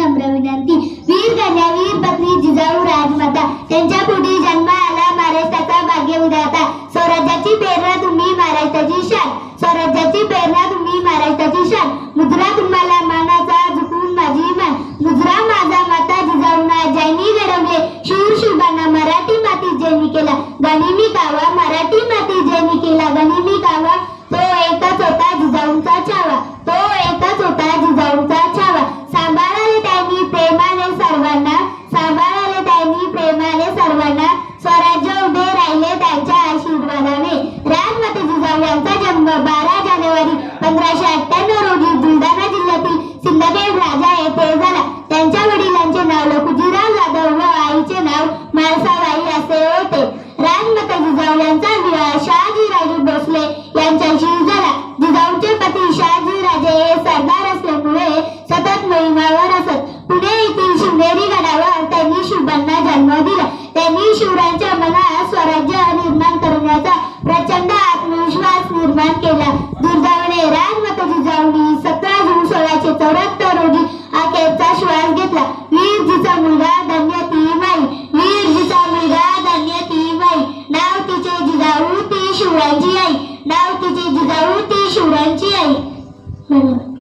नम्र विनंती। वीर कन्या वीर पत्नी जिजाऊ राजमाता, त्यांच्या पोटी जन्म आला महाराष्ट्राचा भाग्य विधाता। स्वराज्याची प्रेरणा तुम्ही महाराष्ट्राची शान, स्वराज्याची प्रेरणा तुम्ही महाराष्ट्राची शान। मुद्रा तुम्हाला मानाचा झुकून माझी मान, मुद्रा माझा माता जिजाऊंना ज्यांनी घडवले। शूर शिवबांना मराठी माती ज्यांनी केला, गनिमी कावा मराठी माती ज्यांनी केला गनिमी कावा। तो एकच होता जिजाऊंचा छावा, तो एकच होता जिजाऊंचा छावा। सांभाळले त्यांनी प्रेमाने सर्वांना, सांभाळले त्यांनी प्रेमाने सर्वांना। स्वराज्य उभे राहिले त्यांच्या आशीर्वादाने। राजमाता जिजाऊ यांचा जन्म 12 जानेवारी 1598 रोजी बुलढाणा जिल्ह्यातील सिंदखेड राजा येथे झाला। त्यांच्या वडिलांचे नाव लखुजीराव जाधव व आईचे नाव म्हाळसाबाई असे होते। राजमाता जिजाऊ यांचा विवाह शहाजीराजे भोसले यांच्याशी झाला। जिजाऊंचे पती शहाजीराजे हे सरदार असल्यामुळे सतत मोहिमावर असत। पुणे येथील शिवनेरी गडावर त्यांनी शिवबांना जन्म दिला। त्यांनी शिवरायांच्या मनात स्वराज्य निर्माण करण्याचा प्रचंड आत्मविश्वास निर्माण केला। दुर्दैवाने राजमाता जिजाऊंनी 17 जून 1674 रोजी अखेरचा श्वास घेतला। वीरजीचा मुलगा धन्य ती बाई, वीरजीचा मुलगा धन्य ती बाई। नाव तिचे जिजाऊ ती शिवरायांची आई, नाव तिचे जिजाऊ ती शिवरायांची आई।